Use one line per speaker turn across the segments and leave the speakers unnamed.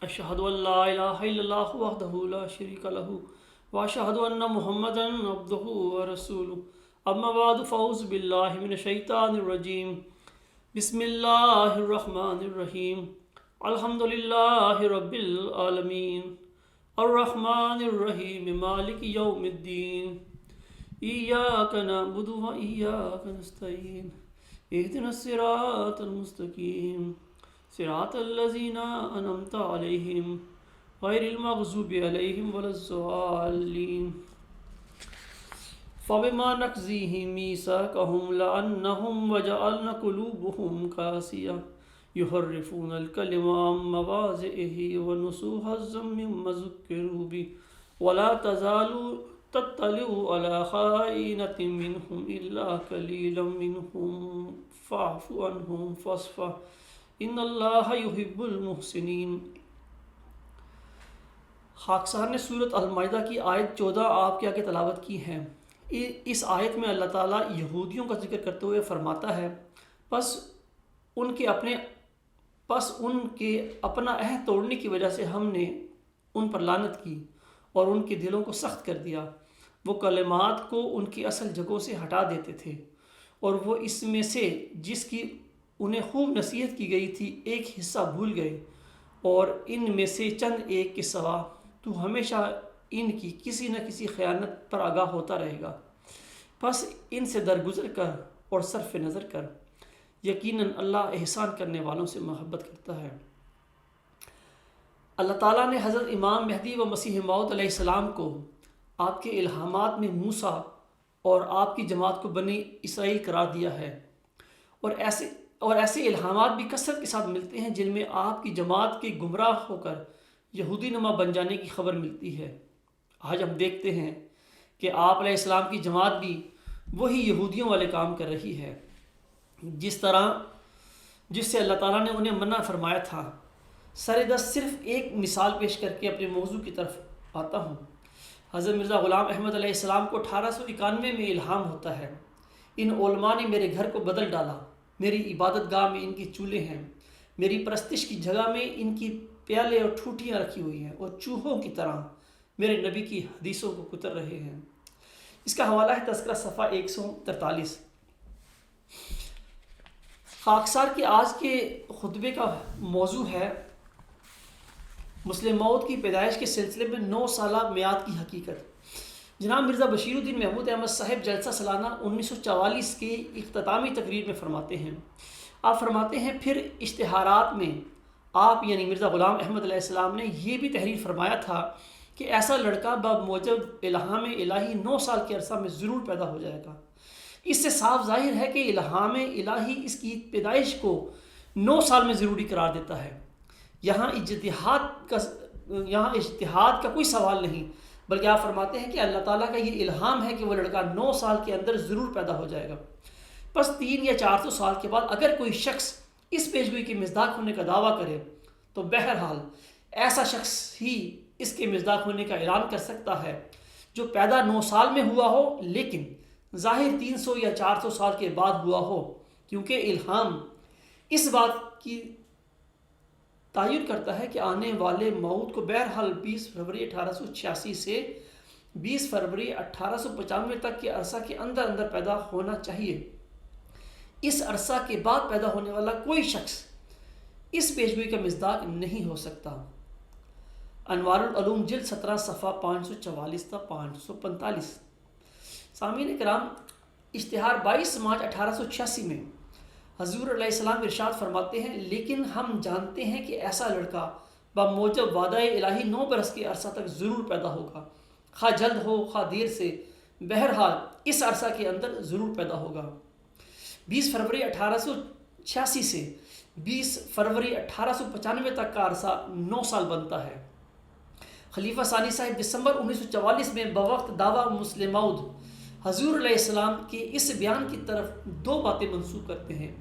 اشہد ان لا الہ الا اللہ وحدہ لا شریک لہ واشہد ان محمدا عبدہ ورسولہ اما بعد فاعوذ باللہ من الشیطان الرجیم بسم اللہ الرحمن الرحیم الحمد للہ رب العالمین الرحمن الرحیم مالک یوم الدین ایاک نعبد و ایاک نستعین اہدنا الصراط المستقیم صراط الذین انعمت علیہم غیر المغضوب علیہم ولا الضالین فبما نقضیہم میثاقہم لعنہم وجعلنا قلوبہم قاسیہ یحرفون الکلم عن مواضعہ ونسوا حظا مما ذکروا بہ ولا تزال تطلع على خائنة منهم إلا قليلا منهم فاعف عنهم واصفح ان اللہ یحب المحسنین۔ خاکسار نے سورۃ المائدہ کی آیت 14 آپ کے آگے تلاوت کی ہے۔ اس آیت میں اللہ تعالیٰ یہودیوں کا ذکر کرتے ہوئے فرماتا ہے پس ان کے اپنا عہد توڑنے کی وجہ سے ہم نے ان پر لعنت کی اور ان کے دلوں کو سخت کر دیا۔ وہ کلمات کو ان کی اصل جگہوں سے ہٹا دیتے تھے اور وہ اس میں سے جس کی انہیں خوب نصیحت کی گئی تھی ایک حصہ بھول گئے، اور ان میں سے چند ایک کے سوا تو ہمیشہ ان کی کسی نہ کسی خیانت پر آگاہ ہوتا رہے گا۔ پس ان سے درگزر کر اور صرف نظر کر، یقیناً اللہ احسان کرنے والوں سے محبت کرتا ہے۔ اللہ تعالیٰ نے حضرت امام مہدی و مسیح موعود علیہ السلام کو آپ کے الہامات میں موسیٰ اور آپ کی جماعت کو بنی اسرائیل قرار دیا ہے، اور ایسے الہامات بھی کثرت کے ساتھ ملتے ہیں جن میں آپ کی جماعت کے گمراہ ہو کر یہودی نما بن جانے کی خبر ملتی ہے۔ آج ہم دیکھتے ہیں کہ آپ علیہ السلام کی جماعت بھی وہی یہودیوں والے کام کر رہی ہے جس سے اللہ تعالیٰ نے انہیں منع فرمایا تھا۔ سردست صرف ایک مثال پیش کر کے اپنے موضوع کی طرف آتا ہوں۔ حضرت مرزا غلام احمد علیہ السلام کو 1891 میں الہام ہوتا ہے، ان علماء نے میرے گھر کو بدل ڈالا، میری عبادت گاہ میں ان کے چولہے ہیں، میری پرستش کی جگہ میں ان کی پیالے اور ٹھوٹیاں رکھی ہوئی ہیں، اور چوہوں کی طرح میرے نبی کی حدیثوں کو کتر رہے ہیں۔ اس کا حوالہ ہے تذکرہ صفحہ 143۔ خاکسار کے آج کے خطبے کا موضوع ہے مسلم موعود کی پیدائش کے سلسلے میں 9 سالہ میعاد کی حقیقت۔ جناب مرزا بشیر الدین محمود احمد صاحب جلسہ سالانہ 1944 کی اختتامی تقریر میں فرماتے ہیں، آپ فرماتے ہیں پھر اشتہارات میں آپ یعنی مرزا غلام احمد علیہ السلام نے یہ بھی تحریر فرمایا تھا کہ ایسا لڑکا بموجب الہام الہی 9 سال کے عرصہ میں ضرور پیدا ہو جائے گا۔ اس سے صاف ظاہر ہے کہ الہام الہی اس کی پیدائش کو 9 سال میں ضروری قرار دیتا ہے۔ یہاں اجتہاد کا کوئی سوال نہیں، بلکہ آپ فرماتے ہیں کہ اللہ تعالیٰ کا یہ الہام ہے کہ وہ لڑکا 9 سال کے اندر ضرور پیدا ہو جائے گا۔ پس 300 یا 400 سال کے بعد اگر کوئی شخص اس پیشگوئی کے مصداق ہونے کا دعویٰ کرے تو بہرحال ایسا شخص ہی اس کے مصداق ہونے کا اعلان کر سکتا ہے جو پیدا 9 سال میں ہوا ہو لیکن ظاہر 300 یا 400 سال کے بعد ہوا ہو، کیونکہ الہام اس بات کی تعین کرتا ہے کہ آنے والے موعود کو بہرحال 20 فروری 1886 سے 20 فروری 1895 تک کے عرصہ کے اندر پیدا ہونا چاہیے۔ اس عرصہ کے بعد پیدا ہونے والا کوئی شخص اس پیشگوئی کا مصداق نہیں ہو سکتا۔ انوار العلوم جلد 17 صفحہ 544 تا 545۔ سامعین کرام، اشتہار 22 مارچ 1886 میں حضور علیہ السلام ارشاد فرماتے ہیں لیکن ہم جانتے ہیں کہ ایسا لڑکا بموجب وعدہ الہی 9 برس کے عرصہ تک ضرور پیدا ہوگا، خواہ جلد ہو خواہ دیر سے، بہرحال اس عرصہ کے اندر ضرور پیدا ہوگا۔ 20 فروری 1886 سے 20 فروری 1895 تک کا عرصہ 9 سال بنتا ہے۔ خلیفہ ثانی صاحب دسمبر 1944 میں بوقت دعویٰ مسلم موعود حضور علیہ السلام کے اس بیان کی طرف 2 باتیں منسوخ کرتے ہیں۔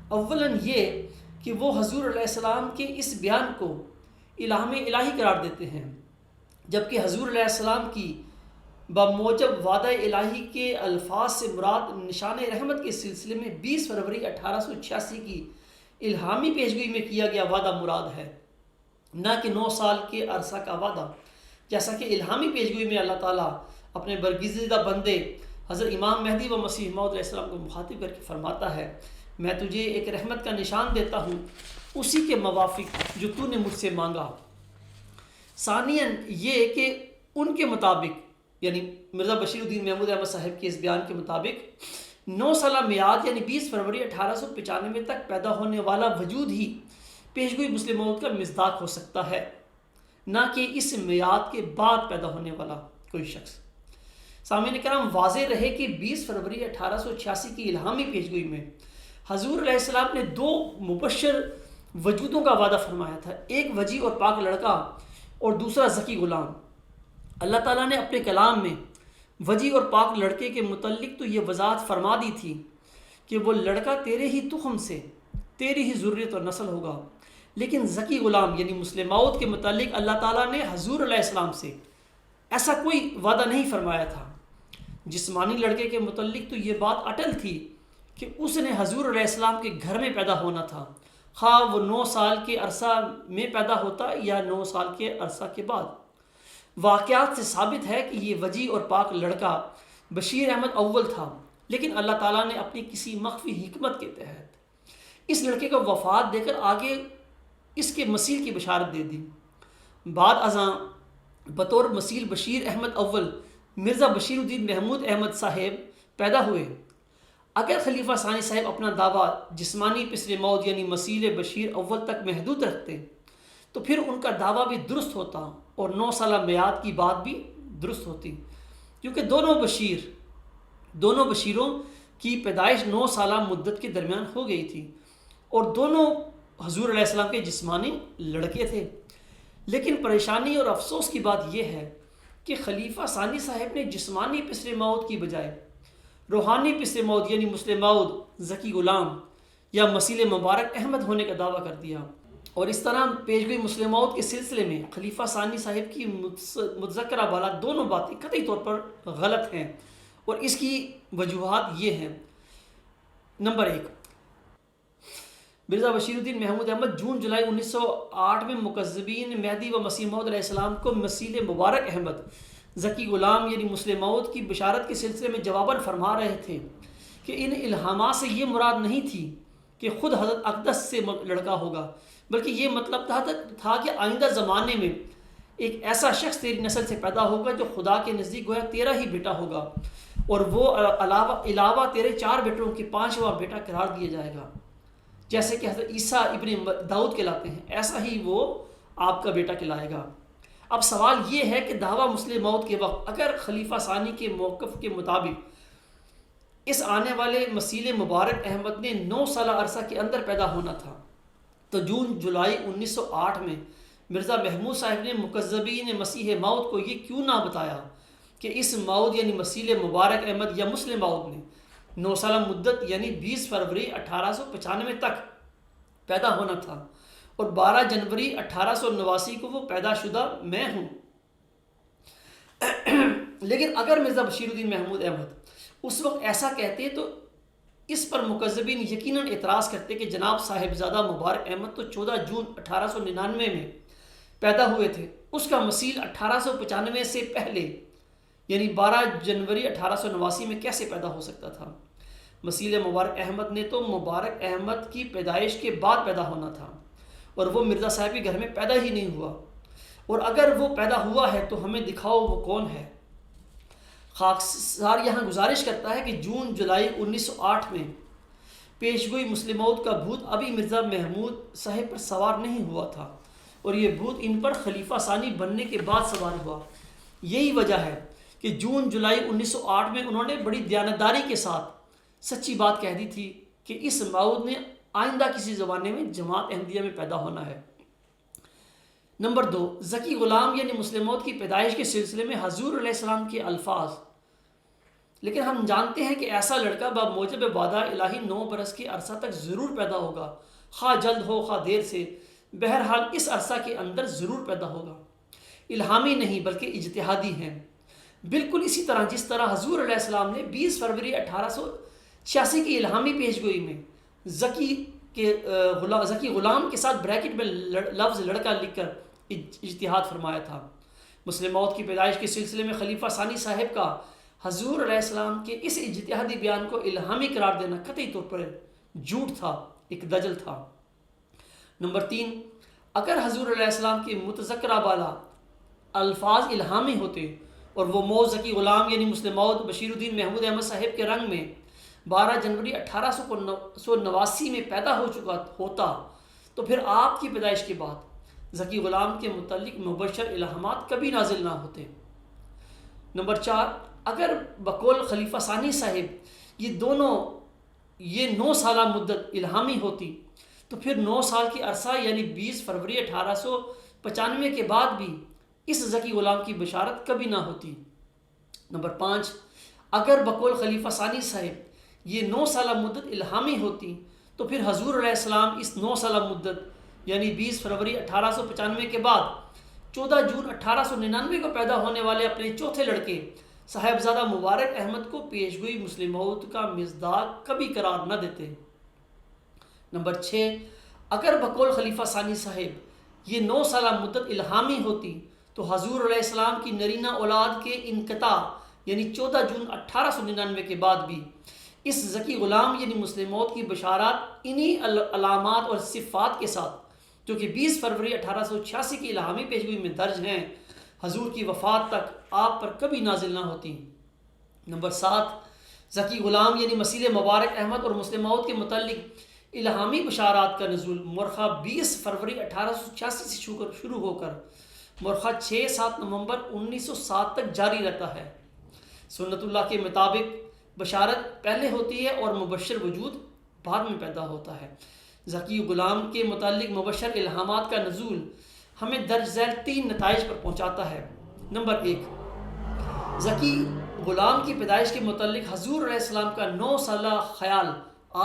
اولاً یہ کہ وہ حضور علیہ السلام کے اس بیان کو الہام الہی قرار دیتے ہیں، جبکہ حضور علیہ السلام کی بموجب وعدہ الہی کے الفاظ سے مراد نشان رحمت کے سلسلے میں 20 فروری 1886 کی الہامی پیشگوئی میں کیا گیا وعدہ مراد ہے۔ نہ کہ 9 سال کے عرصہ کا وعدہ، جیسا کہ الہامی پیشگوئی میں اللہ تعالیٰ اپنے برگزیدہ بندے حضرت امام مہدی و مسیح موعود علیہ السلام کو مخاطب کر کے فرماتا ہے، میں تجھے ایک رحمت کا نشان دیتا ہوں اسی کے موافق جو تو نے مجھ سے مانگا۔ ثانیاً یہ کہ ان کے مطابق، یعنی مرزا بشیر الدین محمود احمد صاحب کے اس بیان کے مطابق 9 سالہ میعاد یعنی 20 فروری 1895 تک پیدا ہونے والا وجود ہی پیشگوئی مسلم موعود کا مصداق ہو سکتا ہے، نہ کہ اس میعاد کے بعد پیدا ہونے والا کوئی شخص۔ سامعین کرام، واضح رہے کہ 20 فروری 1886 کی الہامی پیشگوئی میں حضور علیہ السلام نے 2 مبشر وجودوں کا وعدہ فرمایا تھا، ایک وجیح اور پاک لڑکا اور دوسرا ذکی غلام۔ اللہ تعالیٰ نے اپنے کلام میں وجیح اور پاک لڑکے کے متعلق تو یہ وضاحت فرما دی تھی کہ وہ لڑکا تیرے ہی تخم سے، تیری ہی ذریت اور نسل ہوگا، لیکن ذکی غلام یعنی مسلم موعود کے متعلق اللہ تعالیٰ نے حضور علیہ السلام سے ایسا کوئی وعدہ نہیں فرمایا تھا۔ جسمانی لڑکے کے متعلق تو یہ بات اٹل تھی کہ اس نے حضور علیہ السلام کے گھر میں پیدا ہونا تھا، خواہ وہ 9 سال کے عرصہ میں پیدا ہوتا یا 9 سال کے عرصہ کے بعد۔ واقعات سے ثابت ہے کہ یہ وجیح اور پاک لڑکا بشیر احمد اول تھا، لیکن اللہ تعالیٰ نے اپنی کسی مخفی حکمت کے تحت اس لڑکے کو وفات دے کر آگے اس کے مسیل کی بشارت دے دی۔ بعد ازاں بطور مسیل بشیر احمد اول مرزا بشیر الدین محمود احمد صاحب پیدا ہوئے۔ اگر خلیفہ ثانی صاحب اپنا دعویٰ جسمانی پسر موعود یعنی مسیل بشیر اول تک محدود رکھتے تو پھر ان کا دعویٰ بھی درست ہوتا اور 9 سالہ میعاد کی بات بھی درست ہوتی، کیونکہ دونوں بشیروں کی پیدائش 9 سالہ مدت کے درمیان ہو گئی تھی اور دونوں حضور علیہ السلام کے جسمانی لڑکے تھے۔ لیکن پریشانی اور افسوس کی بات یہ ہے کہ خلیفہ ثانی صاحب نے جسمانی پسر موعود کی بجائے روحانی پسر موعود یعنی مسلم موعود ذکی غلام یا مسیل مبارک احمد ہونے کا دعویٰ کر دیا، اور اس طرح پیشگوئی مسلم موعود کے سلسلے میں خلیفہ ثانی صاحب کی متذکرہ بالا دونوں باتیں قطعی طور پر غلط ہیں، اور اس کی وجوہات یہ ہیں۔ نمبر 1، مرزا بشیر الدین محمود احمد جون جولائی 1908 میں مکذبین مہدی و مسیح موعود علیہ السلام کو مسیل مبارک احمد ذکی غلام یعنی مسلم موعود کی بشارت کے سلسلے میں جواباً فرما رہے تھے کہ ان الہامات سے یہ مراد نہیں تھی کہ خود حضرت اقدس سے لڑکا ہوگا، بلکہ یہ مطلب تھا کہ آئندہ زمانے میں ایک ایسا شخص تیری نسل سے پیدا ہوگا جو خدا کے نزدیک گویا تیرا ہی بیٹا ہوگا، اور وہ علاوہ تیرے 4 بیٹوں کے 5واں بیٹا قرار دیا جائے گا، جیسے کہ حضرت عیسیٰ ابن داؤد کہلاتے ہیں، ایسا ہی وہ آپ کا بیٹا کہلائے گا۔ اب سوال یہ ہے کہ دعویٰ مسلم موعود کے وقت اگر خلیفہ ثانی کے موقف کے مطابق اس آنے والے مسیل مبارک احمد نے 9 سالہ عرصہ کے اندر پیدا ہونا تھا، تو جون جولائی 1908 میں مرزا محمود صاحب نے مکذبین مسیح موعود کو یہ کیوں نہ بتایا کہ اس موعود یعنی مسیل مبارک احمد یا مسلم موعود نے 9 سالہ مدت یعنی 20 فروری 1895 تک پیدا ہونا تھا، اور 12 جنوری 1889 کو وہ پیدا شدہ میں ہوں۔ لیکن اگر مرزا بشیر الدین محمود احمد اس وقت ایسا کہتے تو اس پر مکذبین یقیناً اعتراض کرتے کہ جناب صاحبزادہ مبارک احمد تو 14 جون 1899 میں پیدا ہوئے تھے، اس کا مسیل 1895 سے پہلے یعنی 12 جنوری 1889 میں کیسے پیدا ہو سکتا تھا؟ مسیل مبارک احمد نے تو مبارک احمد کی پیدائش کے بعد پیدا ہونا تھا، اور وہ مرزا صاحب کے گھر میں پیدا ہی نہیں ہوا، اور اگر وہ پیدا ہوا ہے تو ہمیں دکھاؤ وہ کون ہے۔ خاکسار یہاں گزارش کرتا ہے کہ جون جولائی 1908 میں پیشگوئی مسلم موعود کا بھوت ابھی مرزا محمود صاحب پر سوار نہیں ہوا تھا، اور یہ بھوت ان پر خلیفہ ثانی بننے کے بعد سوار ہوا۔ یہی وجہ ہے کہ جون جولائی 1908 میں انہوں نے بڑی دیانتداری کے ساتھ سچی بات کہہ دی تھی کہ اس موعود نے آئندہ کسی زمانے میں جماعت احمدیہ میں پیدا ہونا ہے۔ نمبر 2، ذکی غلام یعنی مسلم موعود کی پیدائش کے سلسلے میں حضور علیہ السلام کے الفاظ، لیکن ہم جانتے ہیں کہ ایسا لڑکا بموجب وعدہ الہی 9 برس کے عرصہ تک ضرور پیدا ہوگا، خواہ جلد ہو خواہ دیر سے، بہرحال اس عرصہ کے اندر ضرور پیدا ہوگا۔ الہامی نہیں بلکہ اجتہادی ہیں، بالکل اسی طرح جس طرح حضور علیہ السلام نے 20 فروری 1886 کی الہامی پیشگوئی میں ذکی غلام کے ساتھ بریکٹ میں لفظ لڑکا لکھ کر اجتہاد فرمایا تھا۔ مسلم موعود کی پیدائش کے سلسلے میں خلیفہ ثانی صاحب کا حضور علیہ السلام کے اس اجتہادی بیان کو الہامی قرار دینا قطعی طور پر جھوٹ تھا، ایک دجل تھا۔ نمبر 3، اگر حضور علیہ السلام کے متذکرہ بالا الفاظ الہامی ہوتے اور وہ موعود ذکی غلام یعنی مسلم موعود بشیر الدین محمود احمد صاحب کے رنگ میں 12 جنوری 1889 میں پیدا ہو چکا ہوتا تو پھر آپ کی پیدائش کے بعد ذکی غلام کے متعلق مبشر الہامات کبھی نازل نہ ہوتے۔ نمبر 4، اگر بقول خلیفہ ثانی صاحب یہ 9 سالہ مدت الہامی ہوتی تو پھر 9 سال کی عرصہ یعنی 20 فروری 1895 کے بعد بھی اس ذکی غلام کی بشارت کبھی نہ ہوتی۔ نمبر 5، اگر بقول خلیفہ ثانی صاحب یہ 9 سالہ مدت الہامی ہوتی تو پھر حضور علیہ السلام اس 9 سالہ مدت یعنی 20 فروری 1895 کے بعد 14 جون 1899 کو پیدا ہونے والے اپنے چوتھے لڑکے صاحبزادہ مبارک احمد کو پیشگوئی مسلم موعود کا مصداق کبھی قرار نہ دیتے۔ نمبر 6، اگر بقول خلیفہ ثانی صاحب یہ 9 سالہ مدت الہامی ہوتی تو حضور علیہ السلام کی نرینہ اولاد کے انقطاع یعنی 14 جون 1899 کے بعد بھی اس ذکی غلام یعنی مسلم موعود کی بشارات انہی علامات اور صفات کے ساتھ جو کہ 20 فروری 1886 کی الہامی پیشگوئی میں درج ہیں حضور کی وفات تک آپ پر کبھی نازل نہ ہوتی۔ نمبر 7، ذکی غلام یعنی مسیح مبارک احمد اور مسلم موعود کے متعلق الہامی بشارات کا نزول مورخہ 20 فروری 1886 سے شروع ہو کر مورخہ 6-7 نومبر 1907 تک جاری رہتا ہے۔ سنت اللہ کے مطابق بشارت پہلے ہوتی ہے اور مبشر وجود بعد میں پیدا ہوتا ہے۔ ذکی غلام کے متعلق مبشر الہامات کا نزول ہمیں درج ذیل 3 نتائج پر پہنچاتا ہے۔ نمبر 1، ذکی غلام کی پیدائش کے متعلق حضور علیہ السلام کا 9 سالہ خیال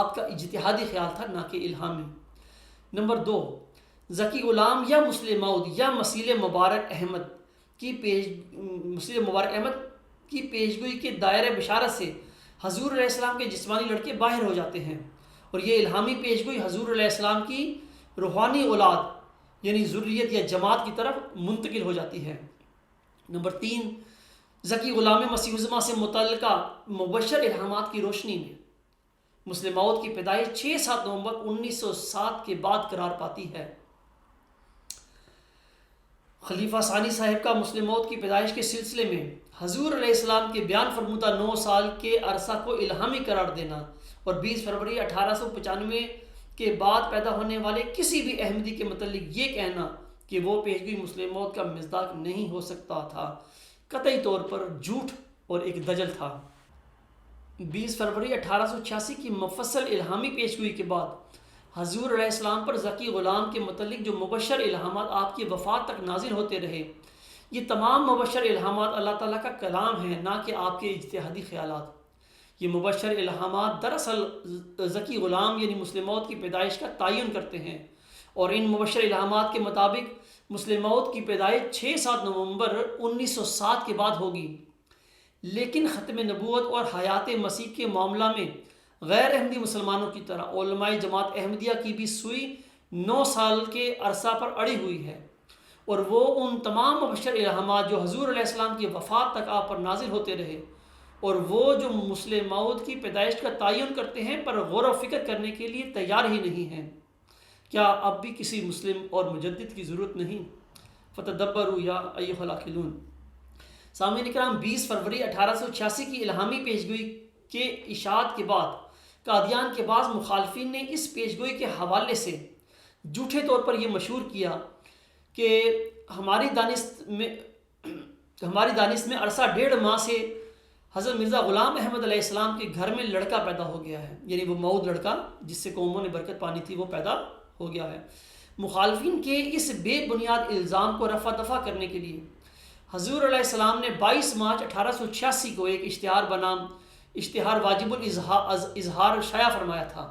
آپ کا اجتہادی خیال تھا نہ کہ الہامی۔ نمبر 2، ذکی غلام یا مسلم موعود یا مسیح مبارک احمد کی پیشگوئی کے دائرۂ بشارت سے حضور علیہ السلام کے جسمانی لڑکے باہر ہو جاتے ہیں اور یہ الہامی پیشگوئی حضور علیہ السلام کی روحانی اولاد یعنی ذریت یا جماعت کی طرف منتقل ہو جاتی ہے۔ نمبر 3، ذکی غلام مسیح الزماں سے متعلقہ مبشر الہامات کی روشنی میں مسلم موعود کی پیدائش 6-7 نومبر 1907 کے بعد قرار پاتی ہے۔ خلیفہ ثانی صاحب کا مسلم موعود کی پیدائش کے سلسلے میں حضور علیہ السلام کے بیان فرمودہ 9 سال کے عرصہ کو الہامی قرار دینا اور 20 فروری 1895 کے بعد پیدا ہونے والے کسی بھی احمدی کے متعلق یہ کہنا کہ وہ پیشگوئی مسلم موعود کا مصداق نہیں ہو سکتا تھا قطعی طور پر جھوٹ اور ایک دجل تھا۔ 20 فروری 1886 کی مفصل الہامی پیشگوئی کے بعد حضور علیہ السلام پر ذکی غلام کے متعلق جو مبشر الہامات آپ کی وفات تک نازل ہوتے رہے، یہ تمام مبشر الہامات اللہ تعالیٰ کا کلام ہیں نہ کہ آپ کے اجتہادی خیالات۔ یہ مبشر الہامات دراصل ذکی غلام یعنی مسلم موعود کی پیدائش کا تعین کرتے ہیں اور ان مبشر الہامات کے مطابق مسلم موعود کی پیدائش 6-7 نومبر 1907 کے بعد ہوگی، لیکن ختم نبوت اور حیات مسیح کے معاملہ میں غیر احمدی مسلمانوں کی طرح علماء جماعت احمدیہ کی بھی سوئی 9 سال کے عرصہ پر اڑی ہوئی ہے اور وہ ان تمام مبشر الہامات جو حضور علیہ السلام کی وفات تک آپ پر نازل ہوتے رہے اور وہ جو مسلم موعود کی پیدائش کا تعین کرتے ہیں پر غور و فکر کرنے کے لیے تیار ہی نہیں ہیں۔ کیا اب بھی کسی مسلم اور مجدد کی ضرورت نہیں؟ فتدبروا یا ایھا العاقلون۔ سامعین اکرام، 20 فروری 1886 کی الہامی پیشگوئی کے اشاعت کے بعد قادیان کے بعض مخالفین نے اس پیشگوئی کے حوالے سے جھوٹے طور پر یہ مشہور کیا کہ ہماری دانست میں عرصہ 1.5 ماہ سے حضرت مرزا غلام احمد علیہ السلام کے گھر میں لڑکا پیدا ہو گیا ہے، یعنی وہ موعود لڑکا جس سے قوموں نے برکت پانی تھی وہ پیدا ہو گیا ہے۔ مخالفین کے اس بے بنیاد الزام کو رفع دفع کرنے کے لیے حضور علیہ السلام نے 22 مارچ 1886 کو ایک اشتہار بنام اشتہار واجب الاظہار شائع فرمایا تھا۔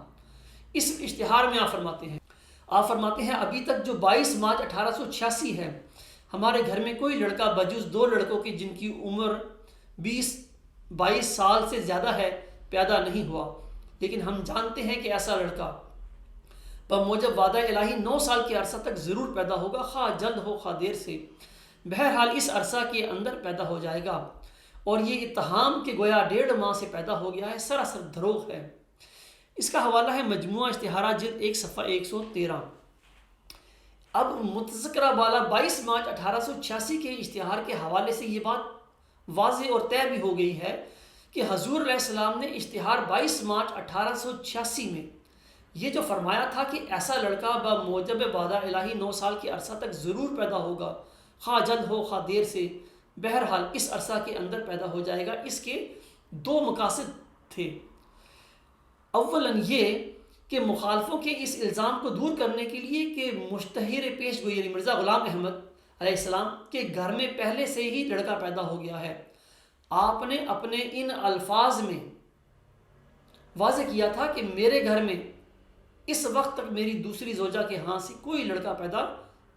اس اشتہار میں آپ فرماتے ہیں ابھی تک جو 22 مارچ 1886 ہے ہمارے گھر میں کوئی لڑکا بجز 2 لڑکوں کی جن کی عمر 22 سال سے زیادہ ہے پیدا نہیں ہوا، لیکن ہم جانتے ہیں کہ ایسا لڑکا بموجب وعدہ الہی 9 سال کے عرصہ تک ضرور پیدا ہوگا، خواہ جلد ہو خواہ دیر سے، بہرحال اس عرصہ کے اندر پیدا ہو جائے گا، اور یہ اتہام کہ گویا 1.5 ماہ سے پیدا ہو گیا ہے سراسر دروغ ہے۔ اس کا حوالہ ہے مجموعہ اشتہارات جلد 1 صفحہ 113۔ اب متذکرہ بالا 22 مارچ 1886 کے اشتہار کے حوالے سے یہ بات واضح اور طے بھی ہو گئی ہے کہ حضور علیہ السلام نے اشتہار 22 مارچ 1886 میں یہ جو فرمایا تھا کہ ایسا لڑکا بموجب وعدہ الہی 9 سال کے عرصہ تک ضرور پیدا ہوگا، خواہ جلد ہو خواہ دیر سے، بہرحال اس عرصہ کے اندر پیدا ہو جائے گا، اس کے 2 مقاصد تھے۔ اولاً یہ کہ مخالفوں کے اس الزام کو دور کرنے کے لیے کہ مشتہر پیش گوئی یعنی مرزا غلام احمد علیہ السلام کے گھر میں پہلے سے ہی لڑکا پیدا ہو گیا ہے، آپ نے اپنے ان الفاظ میں واضح کیا تھا کہ میرے گھر میں اس وقت تک میری دوسری زوجہ کے ہاں سے کوئی لڑکا پیدا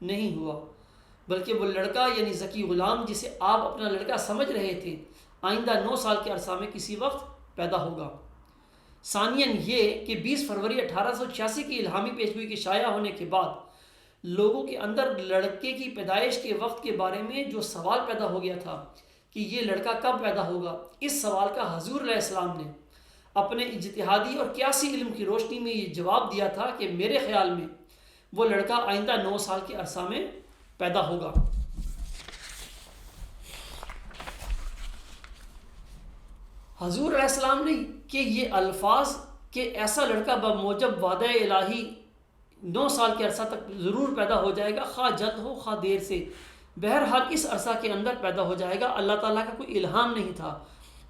نہیں ہوا، بلکہ وہ لڑکا یعنی ذکی غلام جسے آپ اپنا لڑکا سمجھ رہے تھے آئندہ 9 سال کے عرصہ میں کسی وقت پیدا ہوگا۔ ثانیاً یہ کہ 20 فروری 1886 کی الہامی پیشگوئی کے شائع ہونے کے بعد لوگوں کے اندر لڑکے کی پیدائش کے وقت کے بارے میں جو سوال پیدا ہو گیا تھا کہ یہ لڑکا کب پیدا ہوگا، اس سوال کا حضور علیہ السلام نے اپنے اجتہادی اور قیاسی علم کی روشنی میں یہ جواب دیا تھا کہ میرے خیال میں وہ لڑکا آئندہ 9 سال کے عرصہ میں پیدا ہوگا۔ حضور علیہ السلام نے کہ یہ الفاظ کہ ایسا لڑکا بموجب وعدہ الہی 9 سال کے عرصہ تک ضرور پیدا ہو جائے گا، خواہ جلد ہو خواہ دیر سے، بہرحال اس عرصہ کے اندر پیدا ہو جائے گا، اللہ تعالیٰ کا کوئی الہام نہیں تھا،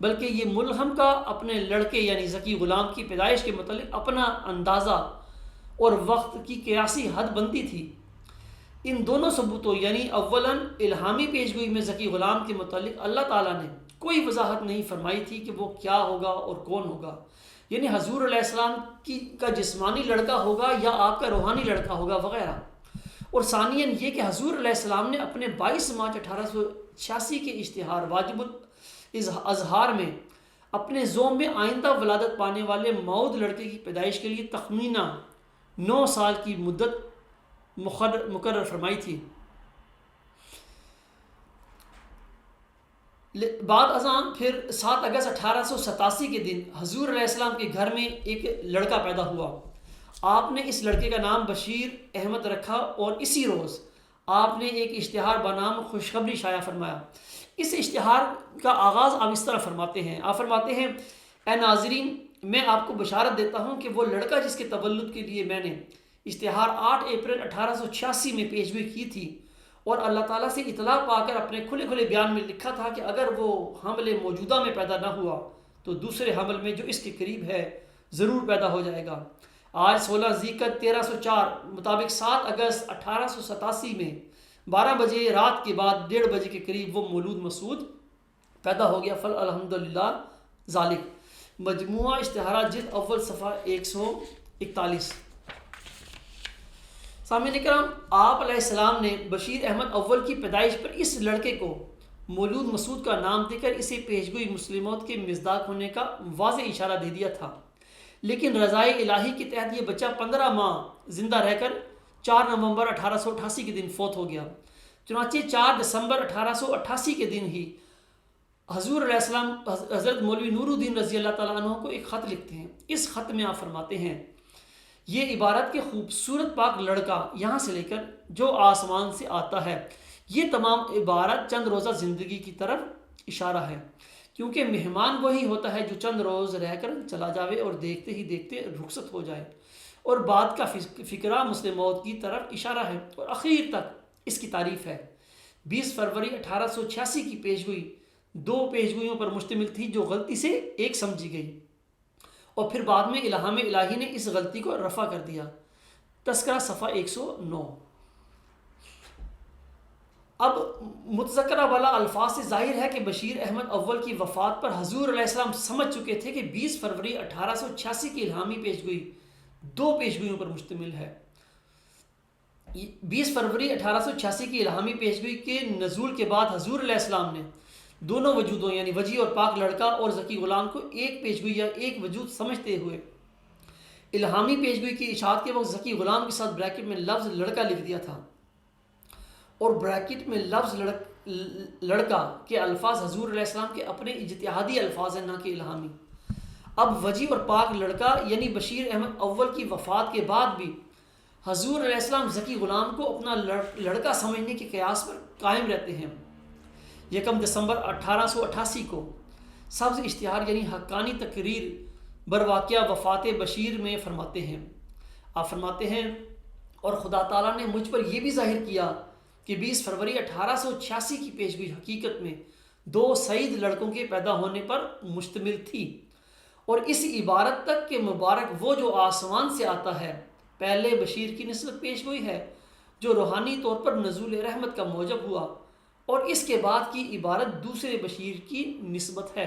بلکہ یہ ملہم کا اپنے لڑکے یعنی ذکی غلام کی پیدائش کے متعلق اپنا اندازہ اور وقت کی قیاسی حد بندی تھی۔ ان دونوں ثبوتوں یعنی اولاً الہامی پیشگوئی میں ذکی غلام کے متعلق اللہ تعالیٰ نے کوئی وضاحت نہیں فرمائی تھی کہ وہ کیا ہوگا اور کون ہوگا، یعنی حضور علیہ السلام کا جسمانی لڑکا ہوگا یا آپ کا روحانی لڑکا ہوگا وغیرہ، اور ثانیاً یہ کہ حضور علیہ السلام نے اپنے 22 مارچ 1886 کے اشتہار واجب الاظہار میں اپنے زوم میں آئندہ ولادت پانے والے مؤود لڑکے کی پیدائش کے لیے تخمینہ 9 سال کی مدت مقرر فرمائی تھی۔ بعد ازاں پھر 7 اگست 1887 کے دن حضور علیہ السلام کے گھر میں ایک لڑکا پیدا ہوا، آپ نے اس لڑکے کا نام بشیر احمد رکھا، اور اسی روز آپ نے ایک اشتہار بنام خوشخبری شائع فرمایا۔ اس اشتہار کا آغاز آپ اس طرح فرماتے ہیں، آپ فرماتے ہیں اے ناظرین، میں آپ کو بشارت دیتا ہوں کہ وہ لڑکا جس کے تولد کے لیے میں نے اشتہار 8 اپریل 1886 میں پیشگوئی کی تھی اور اللہ تعالیٰ سے اطلاع پا کر اپنے کھلے کھلے بیان میں لکھا تھا کہ اگر وہ حمل موجودہ میں پیدا نہ ہوا تو دوسرے حمل میں جو اس کے قریب ہے ضرور پیدا ہو جائے گا، آج 16 ذیقعدہ 1304 مطابق 7 اگست 1887 میں 12 بجے رات کے بعد 1:30 بجے کے قریب وہ مولود مسعود پیدا ہو گیا، فل الحمدللہ ذالک۔ مجموعہ اشتہارات جلد اول صفحہ 141۔ سامعین کرام، آپ علیہ السلام نے بشیر احمد اول کی پیدائش پر اس لڑکے کو مولود مسعود کا نام دے کر اسے پیشگوئی مسلمات کے مصداق ہونے کا واضح اشارہ دے دیا تھا، لیکن رضائے الہی کے تحت یہ بچہ 15 ماہ زندہ رہ کر 4 نومبر 1888 کے دن فوت ہو گیا۔ چنانچہ 4 دسمبر 1888 کے دن ہی حضور علیہ السلام حضرت مولوی نور الدین رضی اللہ تعالیٰ عنہ کو ایک خط لکھتے ہیں۔ اس خط میں آپ فرماتے ہیں یہ عبارت کے خوبصورت پاک لڑکا یہاں سے لے کر جو آسمان سے آتا ہے، یہ تمام عبارت چند روزہ زندگی کی طرف اشارہ ہے، کیونکہ مہمان وہی ہوتا ہے جو چند روز رہ کر چلا جاوے اور دیکھتے ہی دیکھتے رخصت ہو جائے، اور بعد کا فکرہ مسلم موت کی طرف اشارہ ہے، اور اخیر تک اس کی تعریف ہے۔ 20 فروری 1886 کی پیشگوئی 2 پیشگوئیوں پر مشتمل تھی جو غلطی سے ایک سمجھی گئی، اور پھر بعد میں الہام الہی نے اس غلطی کو رفع کر دیا۔ تذکرہ صفحہ 109۔ اب متذکرہ والا الفاظ سے ظاہر ہے کہ بشیر احمد اول کی وفات پر حضور علیہ السلام سمجھ چکے تھے کہ 20 فروری 1886 کی الہامی پیشگوئی 2 پیشگوئیوں پر مشتمل ہے۔ 20 فروری 1886 کی الہامی پیشگوئی کے نزول کے بعد حضور علیہ السلام نے دونوں وجودوں یعنی وجی اور پاک لڑکا اور ذکی غلام کو ایک پیشگوئی یا ایک وجود سمجھتے ہوئے الہامی پیشگوئی کی اشاعت کے وقت ذکی غلام کے ساتھ بریکٹ میں لفظ لڑکا لکھ دیا تھا، اور بریکٹ میں لفظ لڑکا کے الفاظ حضور علیہ السلام کے اپنے اجتہادی الفاظ ہیں، نہ کہ الہامی۔ اب وجی اور پاک لڑکا یعنی بشیر احمد اول کی وفات کے بعد بھی حضور علیہ السلام ذکی غلام کو اپنا لڑکا سمجھنے کے قیاس پر قائم رہتے ہیں۔ 1 دسمبر 1888 کو سبز اشتہار یعنی حقانی تقریر برواقعہ وفات بشیر میں فرماتے ہیں، آپ فرماتے ہیں اور خدا تعالیٰ نے مجھ پر یہ بھی ظاہر کیا کہ 20 فروری 1886 کی پیشگوئی حقیقت میں 2 سعید لڑکوں کے پیدا ہونے پر مشتمل تھی، اور اس عبارت تک کہ مبارک وہ جو آسمان سے آتا ہے پہلے بشیر کی نسبت پیشگوئی ہے جو روحانی طور پر نزول رحمت کا موجب ہوا، اور اس کے بعد کی عبارت دوسرے بشیر کی نسبت ہے۔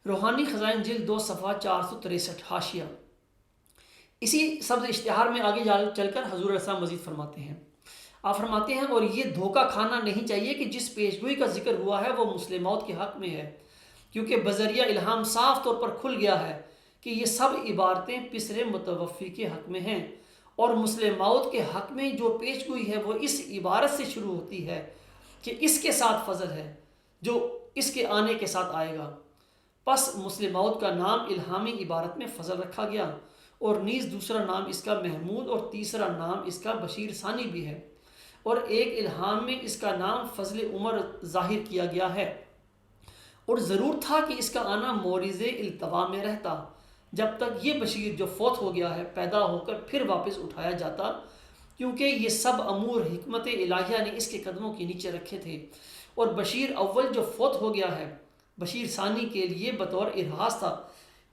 روحانی خزائن جلد 2 صفحہ 463 حاشیہ۔ اسی سبز اشتہار میں آگے چل کر حضور علیہ السلام مزید فرماتے ہیں، آپ فرماتے ہیں اور یہ دھوکہ کھانا نہیں چاہیے کہ جس پیشگوئی کا ذکر ہوا ہے وہ مسلم موت کے حق میں ہے، کیونکہ بذریعہ الہام صاف طور پر کھل گیا ہے کہ یہ سب عبارتیں پسر متوفی کے حق میں ہیں، اور مسلم موت کے حق میں جو پیشگوئی ہے وہ اس عبارت سے شروع ہوتی ہے کہ اس کے ساتھ فضل ہے جو اس کے آنے کے ساتھ آئے گا۔ پس مسلم موت کا نام الہامی عبارت میں فضل رکھا گیا، اور نیز دوسرا نام اس کا محمود اور تیسرا نام اس کا بشیر ثانی بھی ہے، اور ایک الہام میں اس کا نام فضل عمر ظاہر کیا گیا ہے، اور ضرور تھا کہ اس کا آنا مورز التوا میں رہتا جب تک یہ بشیر جو فوت ہو گیا ہے پیدا ہو کر پھر واپس اٹھایا جاتا، کیونکہ یہ سب امور حکمت الہیہ نے اس کے قدموں کے نیچے رکھے تھے، اور بشیر اول جو فوت ہو گیا ہے بشیر ثانی کے لیے بطور ارہاس تھا،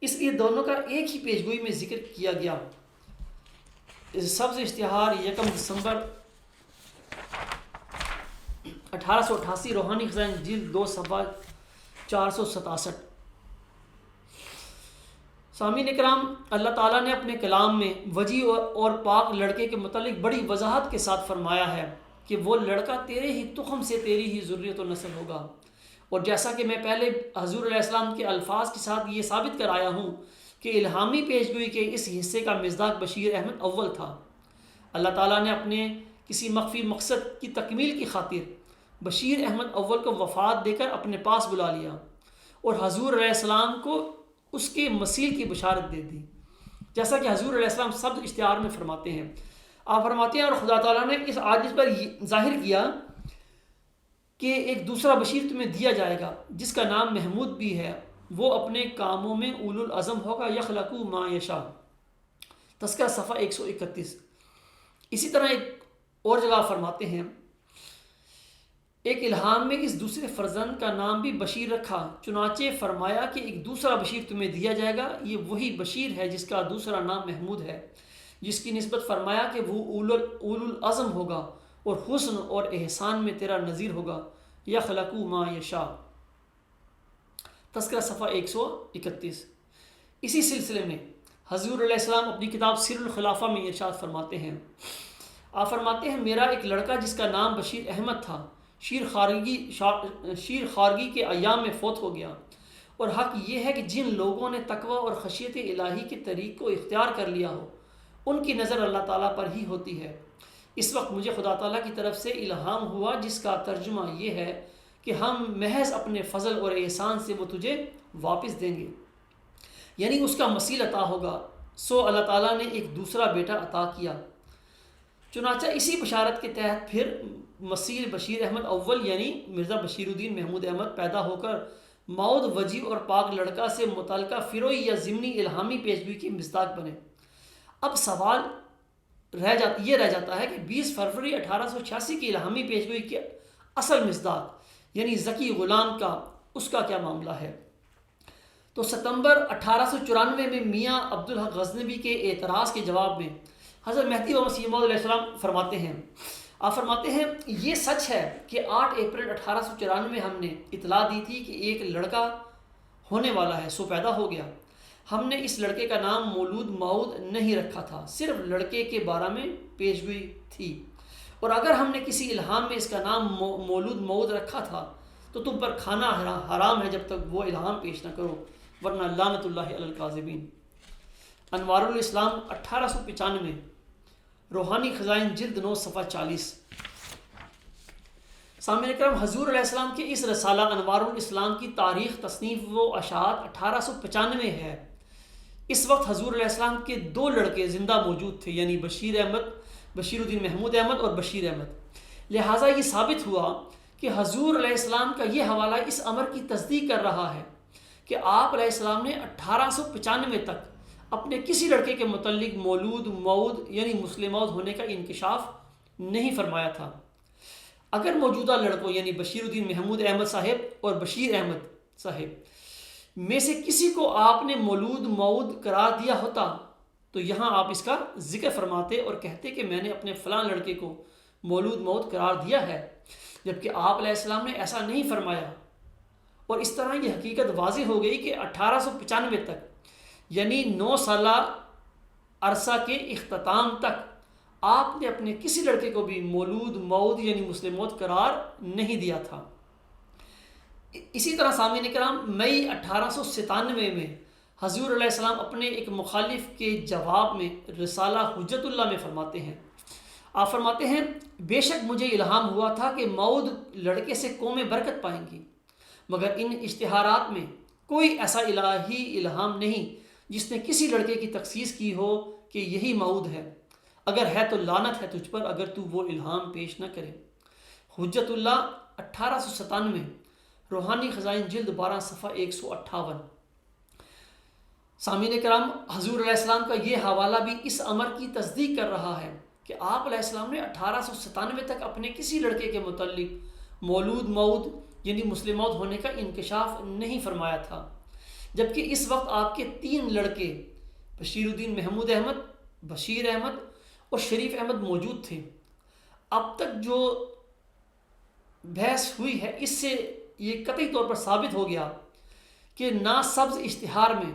اس لیے دونوں کا ایک ہی پیشگوئی میں ذکر کیا گیا۔ سبز اشتہار 1 دسمبر 1888 روحانی خزائن جلد 2 صفحہ 467۔ سامعین اکرام، اللہ تعالیٰ نے اپنے کلام میں وجی اور پاک لڑکے کے متعلق بڑی وضاحت کے ساتھ فرمایا ہے کہ وہ لڑکا تیرے ہی تخم سے تیری ہی ذریت و نسل ہوگا، اور جیسا کہ میں پہلے حضور علیہ السلام کے الفاظ کے ساتھ یہ ثابت کرایا ہوں کہ الہامی پیشگوئی کے اس حصے کا مصداق بشیر احمد اول تھا، اللہ تعالیٰ نے اپنے کسی مخفی مقصد کی تکمیل کی خاطر بشیر احمد اول کو وفات دے کر اپنے پاس بلا لیا، اور حضور علیہ السلام کو اس کے مسیح کی بشارت دے دی، جیسا کہ حضور علیہ السلام سبز اشتہار میں فرماتے ہیں، آپ فرماتے ہیں اور خدا تعالیٰ نے اس عاجز پر ظاہر کیا کہ ایک دوسرا بشیر تمہیں دیا جائے گا جس کا نام محمود بھی ہے، وہ اپنے کاموں میں اولو العزم ہوگا، یخلق ما یشاء، تذکرہ صفحہ 131۔ اسی طرح ایک اور جگہ فرماتے ہیں، ایک الہام میں اس دوسرے فرزند کا نام بھی بشیر رکھا، چنانچہ فرمایا کہ ایک دوسرا بشیر تمہیں دیا جائے گا، یہ وہی بشیر ہے جس کا دوسرا نام محمود ہے، جس کی نسبت فرمایا کہ وہ اولو العزم ہوگا اور حسن اور احسان میں تیرا نظیر ہوگا، یخلق ما یشاء، تذکرہ صفحہ 131۔ اسی سلسلے میں حضور علیہ السلام اپنی کتاب سر الخلافہ میں ارشاد فرماتے ہیں، آپ فرماتے ہیں میرا ایک لڑکا جس کا نام بشیر احمد تھا شیر خارگی کے ایام میں فوت ہو گیا، اور حق یہ ہے کہ جن لوگوں نے تقوی اور خشیت الہی کے طریق کو اختیار کر لیا ہو ان کی نظر اللہ تعالیٰ پر ہی ہوتی ہے۔ اس وقت مجھے خدا تعالیٰ کی طرف سے الہام ہوا جس کا ترجمہ یہ ہے کہ ہم محض اپنے فضل اور احسان سے وہ تجھے واپس دیں گے، یعنی اس کا مسیل عطا ہوگا، سو اللہ تعالیٰ نے ایک دوسرا بیٹا عطا کیا۔ چنانچہ اسی بشارت کے تحت پھر مسیل بشیر احمد اول یعنی مرزا بشیر الدین محمود احمد پیدا ہو کر مود وجی اور پاک لڑکا سے متعلقہ فروئی یا ضمنی الہامی پیشگوئی کے مصداق بنے۔ اب سوال یہ رہ جاتا ہے کہ 20 فروری 1886 کی الہامی پیشگوئی کے اصل مصداق یعنی ذکی غلام کا اس کا کیا معاملہ ہے؟ تو ستمبر 1894 میں میاں عبدالحق غزنوی کے اعتراض کے جواب میں حضرت مہدی و مسیح موعود علیہ السلام فرماتے ہیں، آپ فرماتے ہیں یہ سچ ہے کہ 8 اپریل 1894 ہم نے اطلاع دی تھی کہ ایک لڑکا ہونے والا ہے، سو پیدا ہو گیا۔ ہم نے اس لڑکے کا نام مولود موعود نہیں رکھا تھا، صرف لڑکے کے بارے میں پیشگوئی تھی، اور اگر ہم نے کسی الہام میں اس کا نام مولود موعود رکھا تھا تو تم پر کھانا حرام ہے جب تک وہ الہام پیش نہ کرو، ورنہ لعنت اللہ علی الکاذبین۔ انوار الاسلام 1895، روحانی خزائن جلد 9 صفحہ 40۔ سامعین کرام، حضور علیہ السلام کے اس رسالہ انوار الاسلام کی تاریخ، تصنیف و اشاعت 1895 ہے۔ اس وقت حضور علیہ السلام کے 2 لڑکے زندہ موجود تھے، یعنی بشیر الدین محمود احمد اور بشیر احمد۔ لہٰذا یہ ثابت ہوا کہ حضور علیہ السلام کا یہ حوالہ اس امر کی تصدیق کر رہا ہے کہ آپ علیہ السلام نے 1895 تک اپنے کسی لڑکے کے متعلق مولود موعود یعنی مسلم موعود ہونے کا انکشاف نہیں فرمایا تھا۔ اگر موجودہ لڑکوں یعنی بشیر الدین محمود احمد صاحب اور بشیر احمد صاحب میں سے کسی کو آپ نے مولود موعود قرار دیا ہوتا تو یہاں آپ اس کا ذکر فرماتے اور کہتے کہ میں نے اپنے فلاں لڑکے کو مولود موعود قرار دیا ہے، جبکہ آپ علیہ السلام نے ایسا نہیں فرمایا۔ اور اس طرح یہ حقیقت واضح ہو گئی کہ 1895 تک یعنی 9 سالہ عرصہ کے اختتام تک آپ نے اپنے کسی لڑکے کو بھی مولود موعود یعنی مسلم موعود قرار نہیں دیا تھا۔ اسی طرح سامعین کرام، مئی 1897 میں حضور علیہ السلام اپنے ایک مخالف کے جواب میں رسالہ حجت اللہ میں فرماتے ہیں، آپ فرماتے ہیں بے شک مجھے الہام ہوا تھا کہ موعود لڑکے سے قومیں برکت پائیں گی، مگر ان اشتہارات میں کوئی ایسا الہی الہام نہیں جس نے کسی لڑکے کی تخصیص کی ہو کہ یہی موعود ہے، اگر ہے تو لعنت ہے تجھ پر اگر تو وہ الہام پیش نہ کرے۔ حجت اللہ 1897، روحانی خزائن جلد 12 صفحہ 158۔ سامعین کرام، حضور علیہ السلام کا یہ حوالہ بھی اس امر کی تصدیق کر رہا ہے کہ آپ علیہ السلام نے 1897 تک اپنے کسی لڑکے کے متعلق مولود موعود یعنی مسلم موعود ہونے کا انکشاف نہیں فرمایا تھا، جبکہ اس وقت آپ کے 3 لڑکے بشیر الدین محمود احمد، بشیر احمد اور شریف احمد موجود تھے۔ اب تک جو بحث ہوئی ہے اس سے یہ قطعی طور پر ثابت ہو گیا کہ نہ سبز اشتہار میں،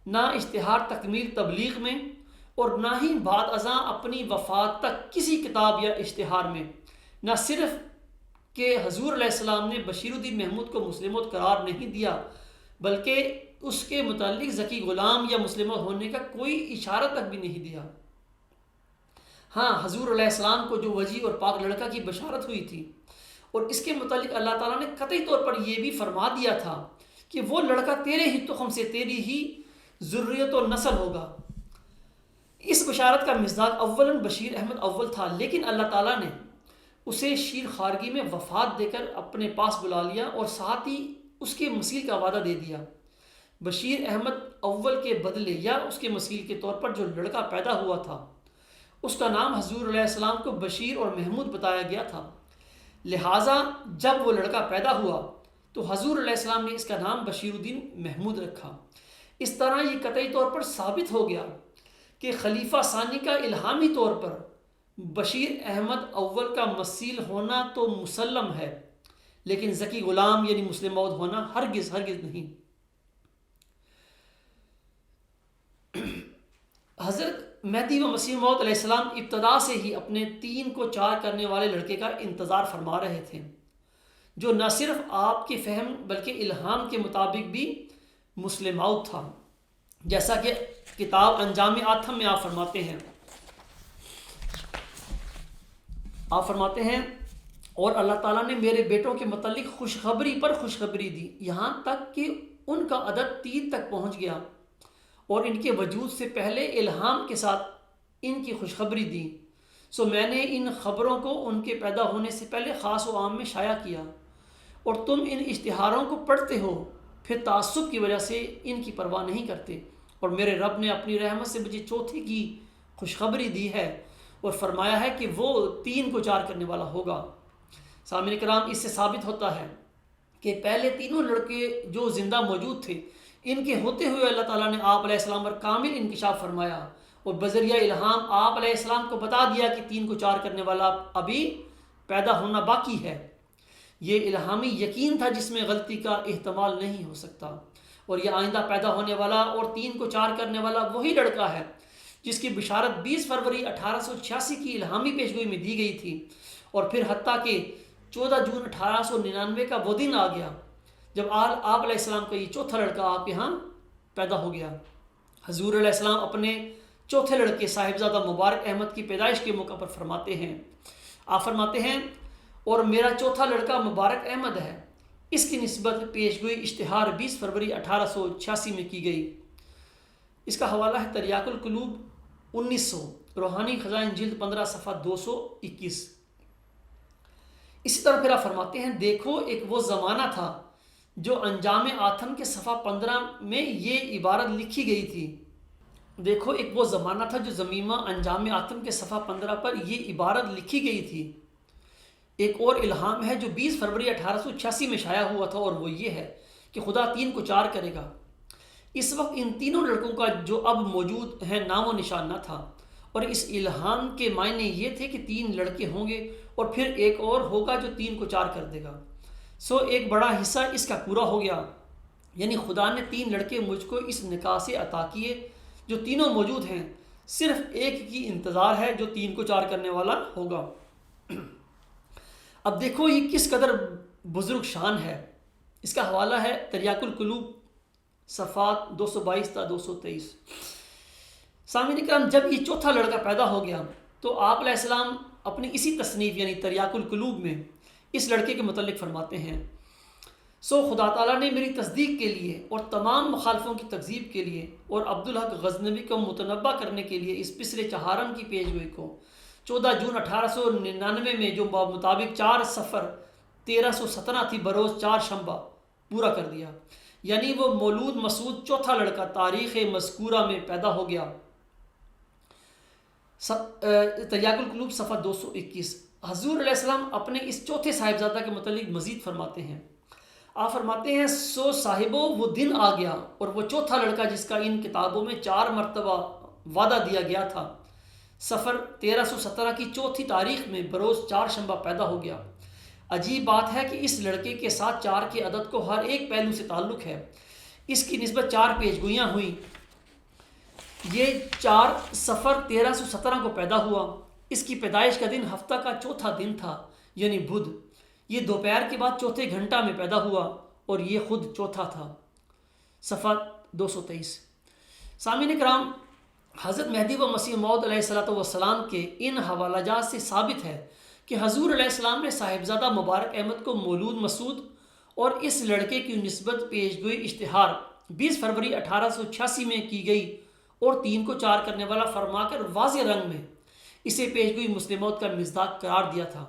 نہ اشتہار تکمیل تبلیغ میں، اور نہ ہی بعد ازاں اپنی وفات تک کسی کتاب یا اشتہار میں نہ صرف کہ حضور علیہ السلام نے بشیر الدین محمود کو مسلم موعود قرار نہیں دیا، بلکہ اس کے متعلق ذکی غلام یا مسلم موعود ہونے کا کوئی اشارہ تک بھی نہیں دیا۔ ہاں، حضور علیہ السلام کو جو وجیح اور پاک لڑکا کی بشارت ہوئی تھی اور اس کے متعلق اللہ تعالیٰ نے قطعی طور پر یہ بھی فرما دیا تھا کہ وہ لڑکا تیرے ہی تخم سے، تیری ہی ذریت و نسل ہوگا۔ اس بشارت کا مصداق اولاً بشیر احمد اول تھا، لیکن اللہ تعالیٰ نے اسے شیر خارگی میں وفات دے کر اپنے پاس بلا لیا اور ساتھ ہی اس کے مسیل کا وعدہ دے دیا۔ بشیر احمد اول کے بدلے یا اس کے مسیل کے طور پر جو لڑکا پیدا ہوا تھا اس کا نام حضور علیہ السلام کو بشیر اور محمود بتایا گیا تھا۔ لہٰذا جب وہ لڑکا پیدا ہوا تو حضور علیہ السلام نے اس کا نام بشیر الدین محمود رکھا۔ اس طرح یہ قطعی طور پر ثابت ہو گیا کہ خلیفہ ثانی کا الہامی طور پر بشیر احمد اول کا مسیل ہونا تو مسلم ہے، لیکن ذکی غلام یعنی مسلم موعود ہونا ہرگز نہیں۔ حضرت مہدی و مسیح موعود علیہ السلام ابتدا سے ہی اپنے 3 کو 4 کرنے والے لڑکے کا انتظار فرما رہے تھے، جو نہ صرف آپ کے فہم بلکہ الہام کے مطابق بھی مسلم موعود تھا، جیسا کہ کتاب انجام آتم میں آپ فرماتے ہیں اور اللہ تعالیٰ نے میرے بیٹوں کے متعلق خوشخبری پر خوشخبری دی، یہاں تک کہ ان کا عدد 3 تک پہنچ گیا، اور ان کے وجود سے پہلے الہام کے ساتھ ان کی خوشخبری دی۔ سو میں نے ان خبروں کو ان کے پیدا ہونے سے پہلے خاص و عام میں شائع کیا، اور تم ان اشتہاروں کو پڑھتے ہو، پھر تعصب کی وجہ سے ان کی پرواہ نہیں کرتے، اور میرے رب نے اپنی رحمت سے مجھے چوتھے کی خوشخبری دی ہے اور فرمایا ہے کہ وہ 3 کو 4 کرنے والا ہوگا۔ سامعین کرام، اس سے ثابت ہوتا ہے کہ پہلے تینوں لڑکے جو زندہ موجود تھے، ان کے ہوتے ہوئے اللہ تعالیٰ نے آپ علیہ السلام پر کامل انکشاف فرمایا اور بذریعہ الہام آپ علیہ السلام کو بتا دیا کہ 3 کو 4 کرنے والا ابھی پیدا ہونا باقی ہے۔ یہ الہامی یقین تھا جس میں غلطی کا احتمال نہیں ہو سکتا، اور یہ آئندہ پیدا ہونے والا اور 3 کو 4 کرنے والا وہی لڑکا ہے جس کی بشارت 20 فروری 1886 کی الہامی پیشگوئی میں دی گئی تھی، اور پھر حتیٰ کہ 14 جون 1899 کا وہ دن آ گیا جب آپ علیہ السلام کا یہ چوتھا لڑکا آپ یہاں پیدا ہو گیا۔ حضور علیہ السلام اپنے چوتھے لڑکے صاحبزادہ مبارک احمد کی پیدائش کے موقع پر فرماتے ہیں، آپ فرماتے ہیں اور میرا چوتھا لڑکا مبارک احمد ہے، اس کی نسبت پیشگوئی اشتہار 20 فروری 1886 میں کی گئی۔ اس کا حوالہ ہے تریاق القلوب 1900، روحانی خزائن جلد 15 صفحہ 221۔ اسی طرح پھر آپ فرماتے ہیں دیکھو ایک وہ زمانہ تھا جو انجام آتم کے صفحہ 15 میں یہ عبارت لکھی گئی تھی۔ دیکھو ایک وہ زمانہ تھا جو زمینہ انجام آتم کے صفحہ 15 پر یہ عبارت لکھی گئی تھی۔ ایک اور الہام ہے جو 20 فروری 1886 میں شائع ہوا تھا، اور وہ یہ ہے کہ خدا 3 کو 4 کرے گا۔ اس وقت ان تینوں لڑکوں کا جو اب موجود ہے نام و نشان نہ تھا، اور اس الہام کے معنی یہ تھے کہ 3 لڑکے ہوں گے اور پھر ایک اور ہوگا جو 3 کو 4 کر دے گا۔ سو ایک بڑا حصہ اس کا پورا ہو گیا، یعنی خدا نے 3 لڑکے مجھ کو اس نکاح سے عطا کیے جو تینوں موجود ہیں، صرف ایک کی انتظار ہے جو 3 کو 4 کرنے والا ہوگا۔ اب دیکھو یہ کس قدر بزرگ شان ہے۔ اس کا حوالہ ہے تریاق القلوب صفحات 222 تا 223۔ سامعین کرام، جب یہ چوتھا لڑکا پیدا ہو گیا تو آپ علیہ السلام اپنی اسی تصنیف یعنی تریاق القلوب میں اس لڑکے کے متعلق فرماتے ہیں، سو خدا تعالیٰ نے میری تصدیق کے لیے اور تمام مخالفوں کی تکذیب کے لیے اور عبدالحق غزنوی کو متنبع کرنے کے لیے اس پسر چہارم کی پیشگوئی کو 14 جون 1899 میں جو مطابق 4 صفر 1317 تھی بروز 4 شنبہ پورا کر دیا، یعنی وہ مولود مسعود چوتھا لڑکا تاریخ مذکورہ میں پیدا ہو گیا۔ تریاق القلوب صفحہ 221۔ حضور علیہ السلام اپنے اس چوتھے صاحبزادہ کے متعلق مزید فرماتے ہیں، آپ فرماتے ہیں سو صاحبو وہ دن آ گیا اور وہ چوتھا لڑکا جس کا ان کتابوں میں 4 مرتبہ وعدہ دیا گیا تھا صفر 1317 کی چوتھی تاریخ میں بروز 4 شنبہ پیدا ہو گیا۔ عجیب بات ہے کہ اس لڑکے کے ساتھ 4 کے عدد کو ہر ایک پہلو سے تعلق ہے۔ اس کی نسبت 4 پیشگوئیاں ہوئیں۔ یہ 4 صفر 1317 کو پیدا ہوا۔ اس کی پیدائش کا دن ہفتہ کا چوتھا دن تھا یعنی بدھ۔ یہ دوپہر کے بعد چوتھے گھنٹہ میں پیدا ہوا اور یہ خود چوتھا تھا۔ صفحہ 223۔ سامعین کرام، حضرت مہدی و مسیح موعود علیہ السلام کے ان حوالہ جات سے ثابت ہے کہ حضور علیہ السلام نے صاحبزادہ مبارک احمد کو مولود مسعود اور اس لڑکے کی نسبت پیشگوئی اشتہار 20 فروری 1886 میں کی گئی اور 3 کو 4 کرنے والا فرما کر واضح رنگ میں اسے پیشگوئی مسلم موت کا مصداق قرار دیا تھا۔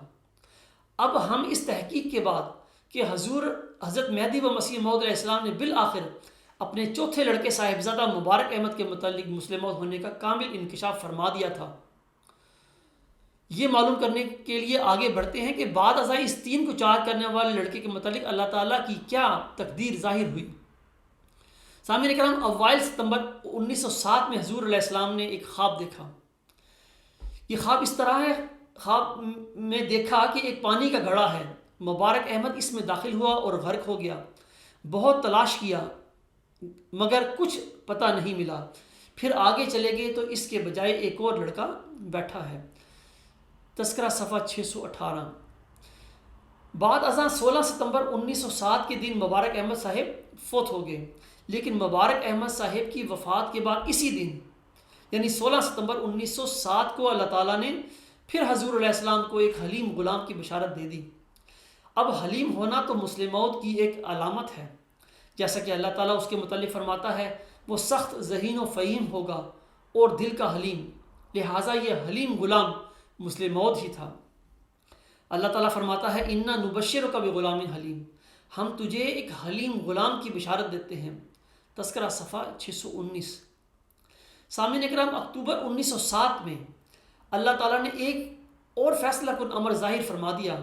اب ہم اس تحقیق کے بعد کہ حضرت مہدی و مسیح موعود علیہ السلام نے بالآخر اپنے چوتھے لڑکے صاحبزادہ مبارک احمد کے متعلق مسلم موت ہونے کا کامل انکشاف فرما دیا تھا، یہ معلوم کرنے کے لیے آگے بڑھتے ہیں کہ بعد ازاں اس 3 کو 4 کرنے والے لڑکے کے متعلق اللہ تعالیٰ کی کیا تقدیر ظاہر ہوئی۔ سامعین کرام، اوائل ستمبر 1907 میں حضور علیہ السلام نے ایک خواب دیکھا۔ یہ خواب اس طرح ہے، خواب میں دیکھا کہ ایک پانی کا گھڑا ہے، مبارک احمد اس میں داخل ہوا اور غرق ہو گیا۔ بہت تلاش کیا مگر کچھ پتہ نہیں ملا۔ پھر آگے چلے گئے تو اس کے بجائے ایک اور لڑکا بیٹھا ہے۔ تذکرہ صفحہ 618۔ بعد ازاں 16 ستمبر 1907 کے دن مبارک احمد صاحب فوت ہو گئے، لیکن مبارک احمد صاحب کی وفات کے بعد اسی دن یعنی 16 ستمبر 1907 کو اللہ تعالیٰ نے پھر حضور علیہ السلام کو ایک حلیم غلام کی بشارت دے دی۔ اب حلیم ہونا تو مسلم موت کی ایک علامت ہے، جیسا کہ اللہ تعالیٰ اس کے متعلق فرماتا ہے وہ سخت ذہین و فہیم ہوگا اور دل کا حلیم، لہٰذا یہ حلیم غلام مسلم موت ہی تھا۔ اللہ تعالیٰ فرماتا ہے انا نبشرک بغلام حلیم، ہم تجھے ایک حلیم غلام کی بشارت دیتے ہیں۔ تذکرہ صفحہ 619۔ سامعین اکرام، اکتوبر 1907 میں اللہ تعالیٰ نے ایک اور فیصلہ کن امر ظاہر فرما دیا،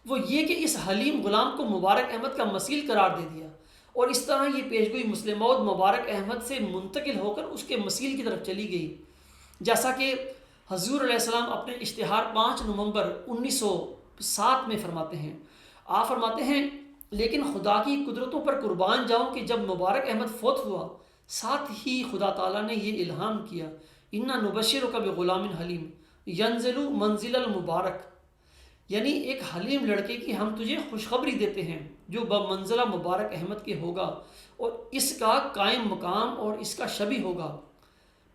وہ یہ کہ اس حلیم غلام کو مبارک احمد کا مسیل قرار دے دیا، اور اس طرح یہ پیشگوئی مسلم موت مبارک احمد سے منتقل ہو کر اس کے مسیل کی طرف چلی گئی، جیسا کہ حضور علیہ السلام اپنے اشتہار 5 نومبر 1907 میں فرماتے ہیں۔ آپ فرماتے ہیں لیکن خدا کی قدرتوں پر قربان جاؤں کہ جب مبارک احمد فوت ہوا ساتھ ہی خدا تعالیٰ نے یہ الہام کیا انا نبشرک بغلام حلیم ینزل منزل المبارک، یعنی ایک حلیم لڑکے کی ہم تجھے خوشخبری دیتے ہیں جو بمنزلہ مبارک احمد کے ہوگا اور اس کا قائم مقام اور اس کا شبی ہوگا۔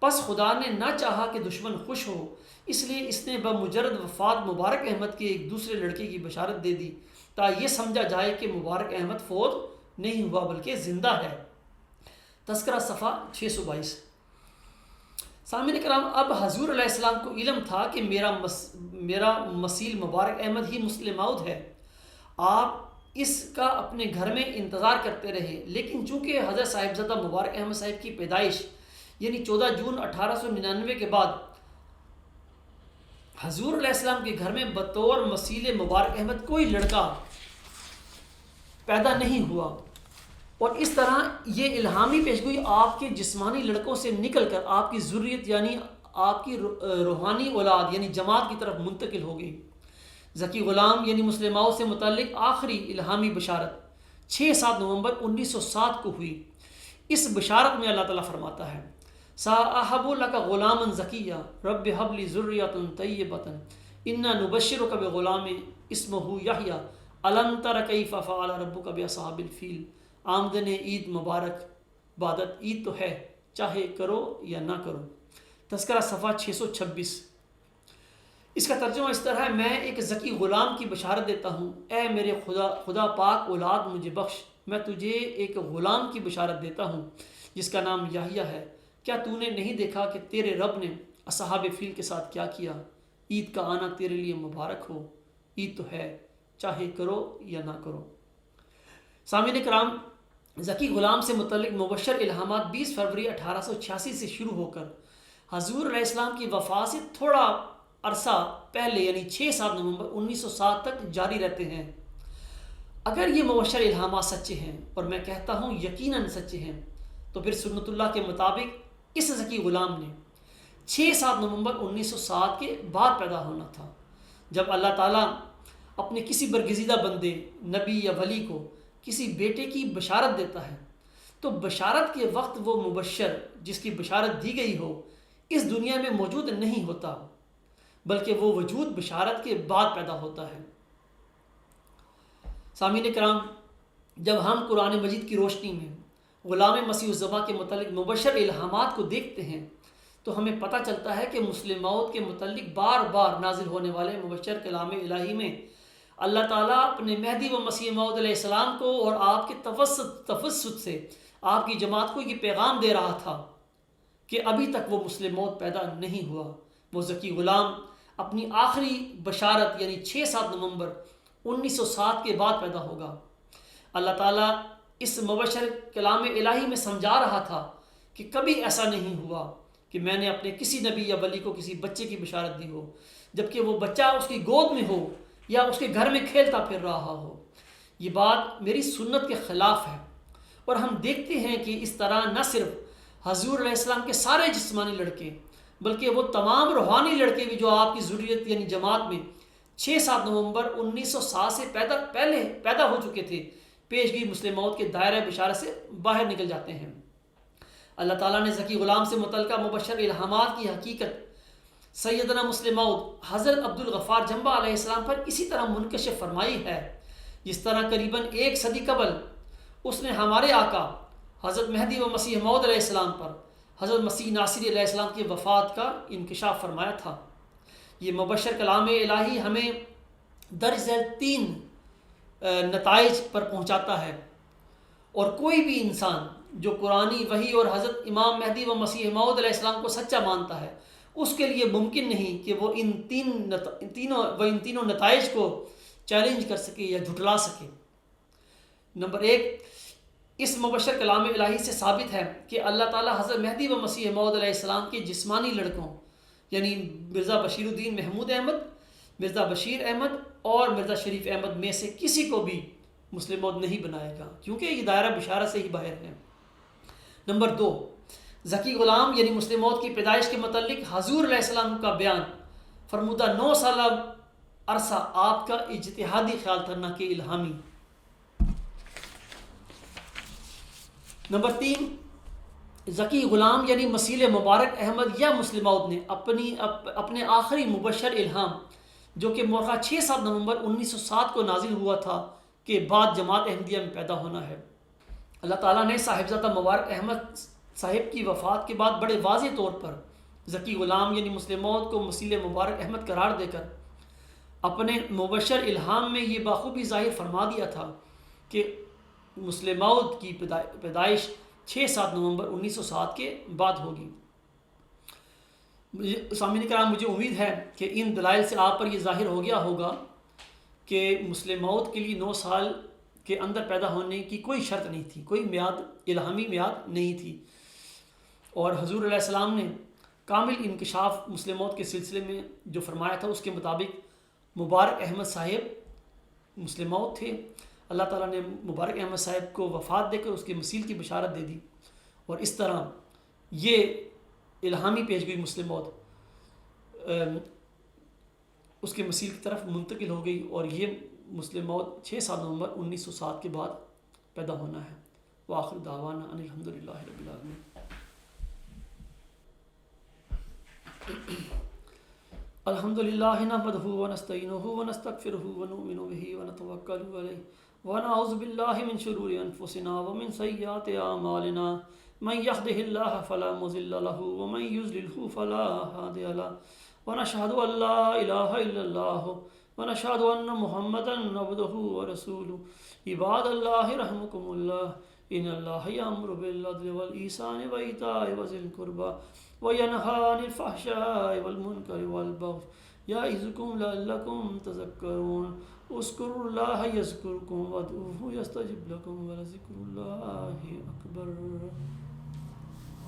پس خدا نے نہ چاہا کہ دشمن خوش ہو، اس لیے اس نے بمجرد وفات مبارک احمد کے ایک دوسرے لڑکے کی بشارت دے دی تاکہ یہ سمجھا جائے کہ مبارک احمد فوت نہیں ہوا بلکہ زندہ ہے۔ تذکرہ صفحہ 622۔ سامعین کرام، اب حضور علیہ السلام کو علم تھا کہ میرا مسیل مبارک احمد ہی مسلم موعود ہے۔ آپ اس کا اپنے گھر میں انتظار کرتے رہے، لیکن چونکہ حضرت صاحبزادہ مبارک احمد صاحب کی پیدائش یعنی 14 جون 1899 کے بعد حضور علیہ السلام کے گھر میں بطور مسیل مبارک احمد کوئی لڑکا پیدا نہیں ہوا، اور اس طرح یہ الہامی پیشگوئی آپ کے جسمانی لڑکوں سے نکل کر آپ کی ذریت یعنی آپ کی روحانی اولاد یعنی جماعت کی طرف منتقل ہو گئی۔ ذکی غلام یعنی مسلم موعود سے متعلق آخری الہامی بشارت 6-7 نومبر 1907 کو ہوئی۔ اس بشارت میں اللہ تعالیٰ فرماتا ہے سَأَحَبُ لَكَ غُلَامًا زَكِيًّا رَبِّ هَبْ لِي ذُرِّيَّةً طَيِّبَةً إِنَّا نُبَشِّرُكَ بِغُلَامٍ اسْمُهُ يَحْيَىٰ أَلَمْ تَرَ كَيْفَ فَعَلَ رَبُّكَ بِأَصْحَابِ الْفِيلِ۔ آمدن عید مبارک، عبادت عید تو ہے چاہے کرو یا نہ کرو۔ تذکرہ صفحہ 626۔ اس کا ترجمہ اس طرح ہے، میں ایک ذکی غلام کی بشارت دیتا ہوں، اے میرے خدا پاک اولاد مجھے بخش، میں تجھے ایک غلام کی بشارت دیتا ہوں جس کا نام یحییٰ ہے۔ کیا تو نے نہیں دیکھا کہ تیرے رب نے اصحاب فیل کے ساتھ کیا کیا؟ عید کا آنا تیرے لیے مبارک ہو، عید تو ہے چاہے کرو یا نہ کرو۔ سامعین کرام، ذکی غلام سے متعلق مبشر الہامات 20 فروری 1886 سے شروع ہو کر حضور علیہ السلام کی وفات سے تھوڑا عرصہ پہلے یعنی 6-7 نومبر 1907 تک جاری رہتے ہیں۔ اگر یہ مبشر الہامات سچے ہیں، اور میں کہتا ہوں یقیناً سچے ہیں، تو پھر سنت اللہ کے مطابق اس ذکی غلام نے 6-7 نومبر 1907 کے بعد پیدا ہونا تھا، جب اللہ تعالیٰ اپنے کسی برگزیدہ بندے نبی یا ولی کو کسی بیٹے کی بشارت دیتا ہے تو بشارت کے وقت وہ مبشر جس کی بشارت دی گئی ہو اس دنیا میں موجود نہیں ہوتا، بلکہ وہ وجود بشارت کے بعد پیدا ہوتا ہے۔ سامعین کرام، جب ہم قرآن مجید کی روشنی میں غلام مسیح الزماں کے متعلق مبشر الہامات کو دیکھتے ہیں تو ہمیں پتہ چلتا ہے کہ مسلم موعود کے متعلق بار بار نازل ہونے والے مبشر کلام الہی میں اللہ تعالیٰ اپنے مہدی و مسیح موعود علیہ السلام کو اور آپ کے تفسد سے آپ کی جماعت کو یہ پیغام دے رہا تھا کہ ابھی تک وہ مسلم موعود پیدا نہیں ہوا۔ وہ ذکی غلام اپنی آخری بشارت یعنی 6-7 نومبر 1907 کے بعد پیدا ہوگا۔ اللہ تعالیٰ اس مبشر کلام الہی میں سمجھا رہا تھا کہ کبھی ایسا نہیں ہوا کہ میں نے اپنے کسی نبی یا ولی کو کسی بچے کی بشارت دی ہو جبکہ وہ بچہ اس کی گود میں ہو یا اس کے گھر میں کھیلتا پھر رہا ہو۔ یہ بات میری سنت کے خلاف ہے، اور ہم دیکھتے ہیں کہ اس طرح نہ صرف حضور علیہ السلام کے سارے جسمانی لڑکے بلکہ وہ تمام روحانی لڑکے بھی جو آپ کی ذریت یعنی جماعت میں 6-7 نومبر 1907 سے پہلے پیدا ہو چکے تھے، پیشگی مسلم موعود کے دائرہ بشارت سے باہر نکل جاتے ہیں۔ اللہ تعالیٰ نے ذکی غلام سے متعلقہ مبشر الہامات کی حقیقت سیدنا مسلم موعود حضرت عبدالغفار جنبہ علیہ السلام پر اسی طرح منکشف فرمائی ہے جس طرح قریباً 1 صدی قبل اس نے ہمارے آقا حضرت مہدی و مسیح موعود علیہ السلام پر حضرت مسیح ناصری علیہ السلام کی وفات کا انکشاف فرمایا تھا۔ یہ مبشر کلام الہی ہمیں درج ذیل 3 نتائج پر پہنچاتا ہے، اور کوئی بھی انسان جو قرآنی وحی اور حضرت امام مہدی و مسیح موعود علیہ السلام کو سچا مانتا ہے اس کے لیے ممکن نہیں کہ وہ ان تینوں نتائج کو چیلنج کر سکے یا جھٹلا سکے۔ نمبر 1، اس مبشر کلام الہی سے ثابت ہے کہ اللہ تعالیٰ حضرت مہدی و مسیح موعود علیہ السلام کے جسمانی لڑکوں یعنی مرزا بشیر الدین محمود احمد، مرزا بشیر احمد اور مرزا شریف احمد میں سے کسی کو بھی مسلم موعود نہیں بنائے گا، کیونکہ یہ دائرہ بشارت سے ہی باہر ہے۔ نمبر 2، ذکی غلام یعنی مسلم موعود کی پیدائش کے متعلق حضور علیہ السلام کا بیان فرمودہ 9 سالہ عرصہ آپ کا اجتہادی خیال تھا نہ کہ الہامی۔ نمبر 3، ذکی غلام یعنی مسیل مبارک احمد یا مسلم موعود نے اپنے آخری مبشر الہام جو کہ مورخہ 6-7 نومبر 1907 کو نازل ہوا تھا کہ بعد جماعت احمدیہ میں پیدا ہونا ہے۔ اللہ تعالیٰ نے صاحبزادہ مبارک احمد صاحب کی وفات کے بعد بڑے واضح طور پر ذکی غلام یعنی مسلم موعود کو مسیل مبارک احمد قرار دے کر اپنے مبشر الہام میں یہ بخوبی ظاہر فرما دیا تھا کہ مسلم موعود کی پیدائش 6-7 نومبر 1907 کے بعد ہوگی۔ سامعین کرام، مجھے امید ہے کہ ان دلائل سے آپ پر یہ ظاہر ہو گیا ہوگا کہ مسلم موعود کے لیے 9 سال کے اندر پیدا ہونے کی کوئی شرط نہیں تھی، کوئی میعاد، الہامی میعاد نہیں تھی، اور حضور علیہ السلام نے کامل انکشاف مسلم موعود کے سلسلے میں جو فرمایا تھا اس کے مطابق مبارک احمد صاحب مسلم موعود تھے۔ اللہ تعالیٰ نے مبارک احمد صاحب کو وفات دے کر اس کے مسیل کی بشارت دے دی، اور اس طرح یہ الہامی پیشگوئی مسلم موعود اس کے مسیل کی طرف منتقل ہو گئی، اور یہ مسلم موعود 6-7 نومبر 1907 کے بعد پیدا ہونا ہے۔ وآخر دعوانا ان الحمدللہ رب العالمین۔ الحمدللہ نحمدہ ونستعینہ ونستغفرہ ونؤمن بہ ونتوکل علیہ ونعوذ باللہ من شرور انفسنا ومن سیئات اعمالنا من یہدہ اللہ فلا مضل لہ ومن یضللہ فلا ہادی لہ ونشہد ان لا الہ الا اللہ ونشہد ان محمدا عبدہ ورسولہ۔ عباد اللہ رحمکم اللہ، ان اللہ یامر بالعدل والإحسان وإیتاء ذی القربى وینہی عن الفحشاء والمنکر والبغی یعظکم لعلکم تذکرون۔ اذکروا اللہ یذکرکم وادعوہ یستجب لکم ولذکر اللہ اکبر۔